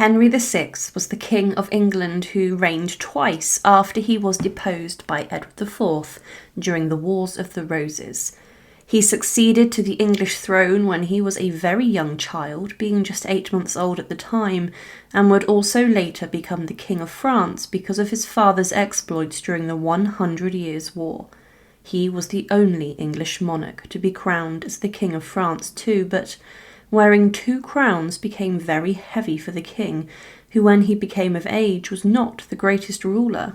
Henry VI was the King of England who reigned twice after he was deposed by Edward IV during the Wars of the Roses. He succeeded to the English throne when he was a very young child, being just 8 months old at the time, and would also later become the King of France because of his father's exploits during the 100 Years' War. He was the only English monarch to be crowned as the King of France too, but wearing 2 crowns became very heavy for the king, who when he became of age was not the greatest ruler.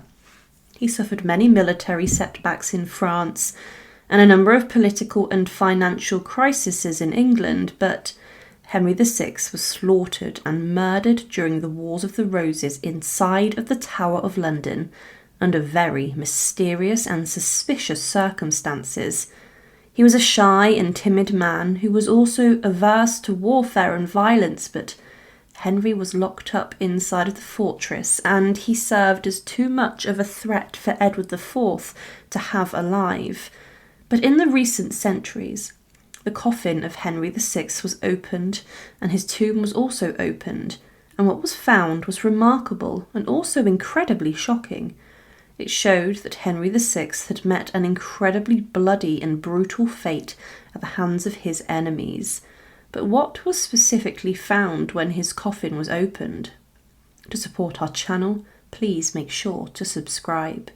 He suffered many military setbacks in France and a number of political and financial crises in England, but Henry VI was slaughtered and murdered during the Wars of the Roses inside of the Tower of London under very mysterious and suspicious circumstances. He was a shy and timid man who was also averse to warfare and violence, but Henry was locked up inside of the fortress and he served as too much of a threat for Edward IV to have alive. But in the recent centuries, the coffin of Henry VI was opened and his tomb was also opened, and what was found was remarkable and also incredibly shocking. It showed that Henry VI had met an incredibly bloody and brutal fate at the hands of his enemies. But what was specifically found when his coffin was opened? To support our channel, please make sure to subscribe.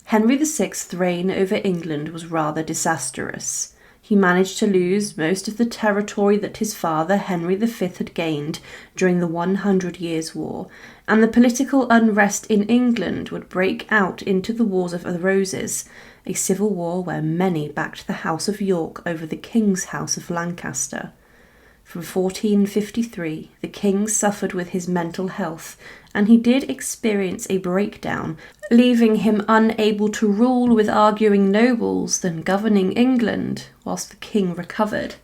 Henry VI's reign over England was rather disastrous. He managed to lose most of the territory that his father Henry V had gained during the 100 Years' War, and the political unrest in England would break out into the Wars of the Roses, a civil war where many backed the House of York over the King's House of Lancaster. From 1453, the king suffered with his mental health, and he did experience a breakdown, leaving him unable to rule with arguing nobles than governing England, whilst the king recovered.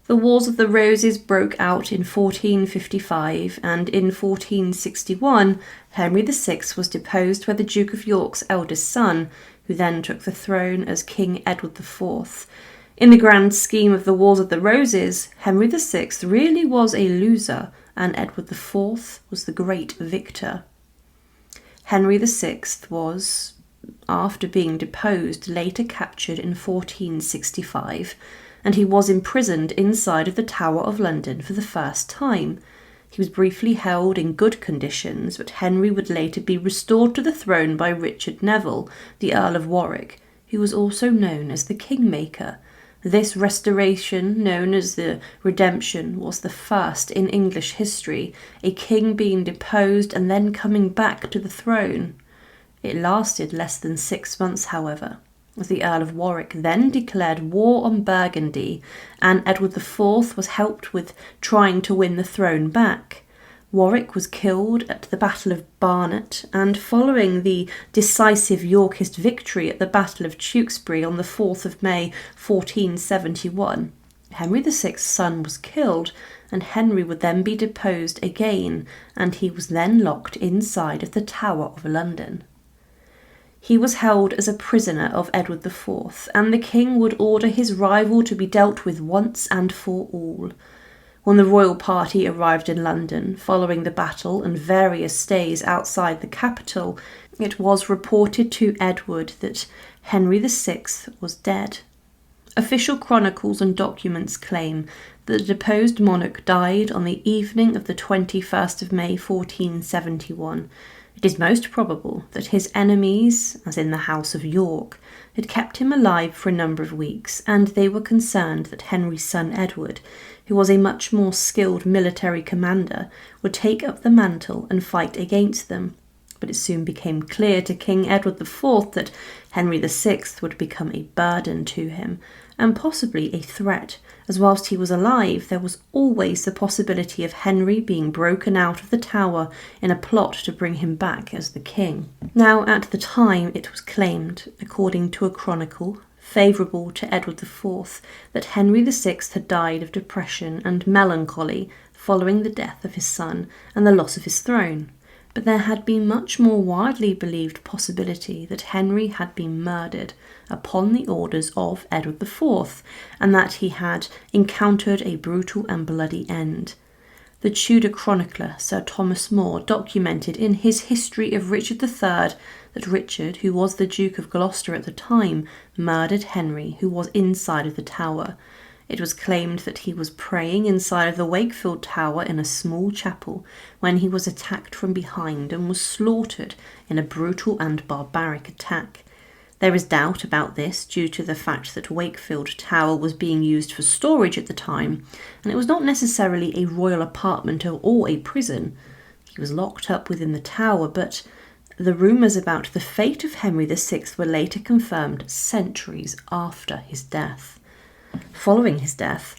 The Wars of the Roses broke out in 1455, and in 1461, Henry VI was deposed by the Duke of York's eldest son, who then took the throne as King Edward IV. In the grand scheme of the Wars of the Roses, Henry VI really was a loser, and Edward IV was the great victor. Henry VI was, after being deposed, later captured in 1465, and he was imprisoned inside of the Tower of London for the first time. He was briefly held in good conditions, but Henry would later be restored to the throne by Richard Neville, the Earl of Warwick, who was also known as the Kingmaker. This restoration, known as the Redemption, was the first in English history, a king being deposed and then coming back to the throne. It lasted less than 6 months, however, as the Earl of Warwick then declared war on Burgundy, and Edward IV was helped with trying to win the throne back. Warwick was killed at the Battle of Barnet, and following the decisive Yorkist victory at the Battle of Tewkesbury on the 4th of May 1471, Henry VI's son was killed, and Henry would then be deposed again, and he was then locked inside of the Tower of London. He was held as a prisoner of Edward IV, and the king would order his rival to be dealt with once and for all. When the royal party arrived in London, following the battle and various stays outside the capital, it was reported to Edward that Henry VI was dead. Official chronicles and documents claim that the deposed monarch died on the evening of the 21st of May 1471. It is most probable that his enemies, as in the House of York, had kept him alive for a number of weeks, and they were concerned that Henry's son Edward, who was a much more skilled military commander, would take up the mantle and fight against them. But it soon became clear to King Edward IV that Henry VI would become a burden to him, and possibly a threat, as whilst he was alive there was always the possibility of Henry being broken out of the tower in a plot to bring him back as the king. Now, at the time it was claimed, according to a chronicle favourable to Edward IV, that Henry VI had died of depression and melancholy following the death of his son and the loss of his throne. But there had been much more widely believed possibility that Henry had been murdered upon the orders of Edward IV, and that he had encountered a brutal and bloody end. The Tudor chronicler Sir Thomas More documented in his History of Richard III that Richard, who was the Duke of Gloucester at the time, murdered Henry, who was inside of the tower. It was claimed that he was praying inside of the Wakefield Tower in a small chapel when he was attacked from behind and was slaughtered in a brutal and barbaric attack. There is doubt about this due to the fact that Wakefield Tower was being used for storage at the time, and it was not necessarily a royal apartment or a prison. He was locked up within the tower, but the rumours about the fate of Henry VI were later confirmed centuries after his death. Following his death,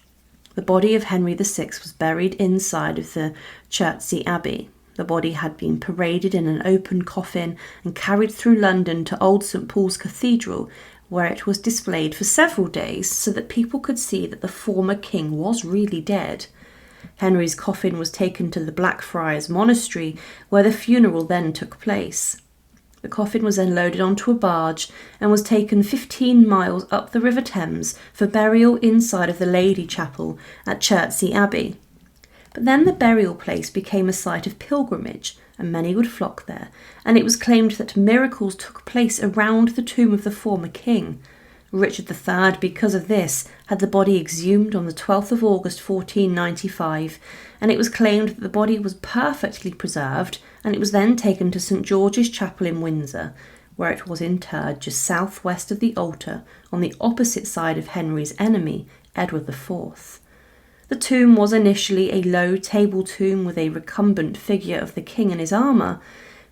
the body of Henry VI was buried inside of the Chertsey Abbey. The body had been paraded in an open coffin and carried through London to Old St Paul's Cathedral, where it was displayed for several days so that people could see that the former king was really dead. Henry's coffin was taken to the Blackfriars Monastery, where the funeral then took place. The coffin was then loaded onto a barge and was taken 15 miles up the River Thames for burial inside of the Lady Chapel at Chertsey Abbey. But then the burial place became a site of pilgrimage, and many would flock there, and it was claimed that miracles took place around the tomb of the former king. Richard III, because of this, had the body exhumed on the 12th of August 1495, and it was claimed that the body was perfectly preserved, and it was then taken to St George's Chapel in Windsor, where it was interred just southwest of the altar on the opposite side of Henry's enemy, Edward IV. The tomb was initially a low table tomb with a recumbent figure of the king in his armour,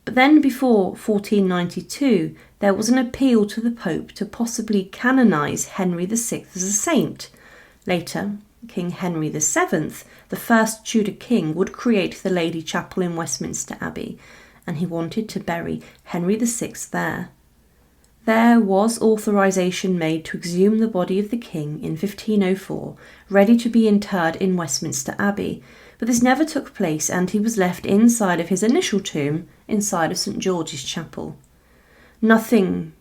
but then before 1492 there was an appeal to the Pope to possibly canonise Henry VI as a saint. Later, King Henry VII, the first Tudor king, would create the Lady Chapel in Westminster Abbey, and he wanted to bury Henry VI there. There was authorisation made to exhume the body of the king in 1504, ready to be interred in Westminster Abbey, but this never took place, and he was left inside of his initial tomb inside of St George's Chapel. Nothing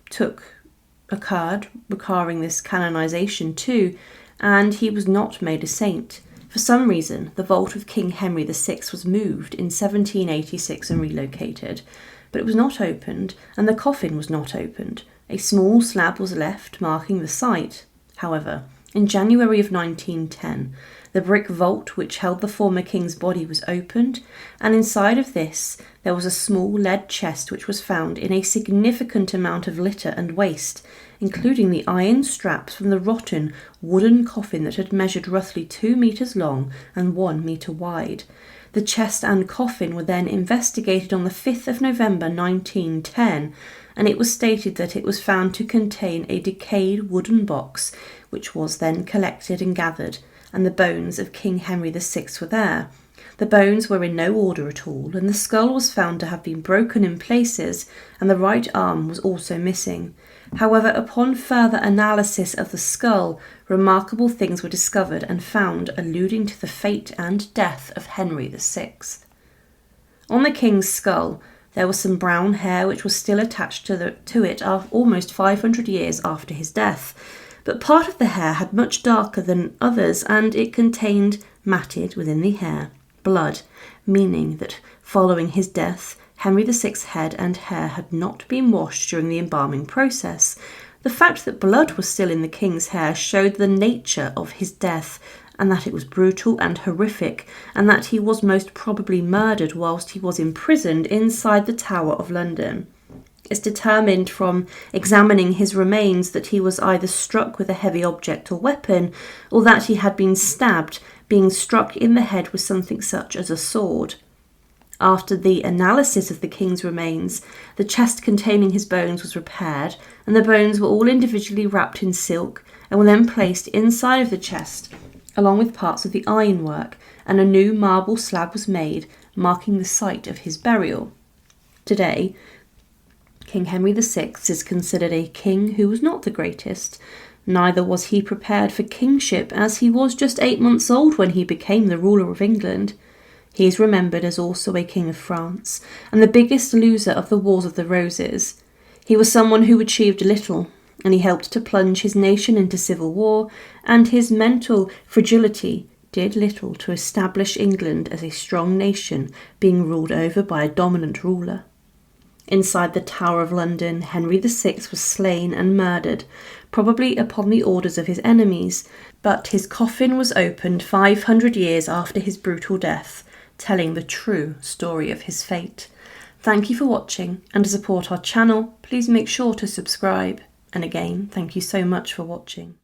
occurred regarding this canonisation too, and he was not made a saint. For some reason, the vault of King Henry VI was moved in 1786 and relocated, but it was not opened, and the coffin was not opened. A small slab was left marking the site. However, in January of 1910, the brick vault which held the former king's body was opened, and inside of this there was a small lead chest which was found in a significant amount of litter and waste, including the iron straps from the rotten wooden coffin that had measured roughly 2 metres long and 1 metre wide. The chest and coffin were then investigated on the 5th of November 1910, and it was stated that it was found to contain a decayed wooden box, which was then collected and gathered, and the bones of King Henry VI were there. The bones were in no order at all, and the skull was found to have been broken in places, and the right arm was also missing. However, upon further analysis of the skull, remarkable things were discovered and found alluding to the fate and death of Henry VI. On the king's skull, there was some brown hair which was still attached to it almost 500 years after his death, but part of the hair had much darker than others, and it contained, matted within the hair, blood, meaning that following his death, Henry VI's head and hair had not been washed during the embalming process. The fact that blood was still in the king's hair showed the nature of his death, and that it was brutal and horrific, and that he was most probably murdered whilst he was imprisoned inside the Tower of London. It's determined from examining his remains that he was either struck with a heavy object or weapon, or that he had been stabbed, being struck in the head with something such as a sword. After the analysis of the king's remains, the chest containing his bones was repaired, and the bones were all individually wrapped in silk and were then placed inside of the chest, along with parts of the ironwork, and a new marble slab was made, marking the site of his burial. Today, King Henry VI is considered a king who was not the greatest. Neither was he prepared for kingship, as he was just 8 months old when he became the ruler of England. He is remembered as also a king of France, and the biggest loser of the Wars of the Roses. He was someone who achieved little, and he helped to plunge his nation into civil war, and his mental fragility did little to establish England as a strong nation being ruled over by a dominant ruler. Inside the Tower of London, Henry VI was slain and murdered, probably upon the orders of his enemies, but his coffin was opened 500 years after his brutal death, telling the true story of his fate. Thank you for watching, and to support our channel, please make sure to subscribe. And again, thank you so much for watching.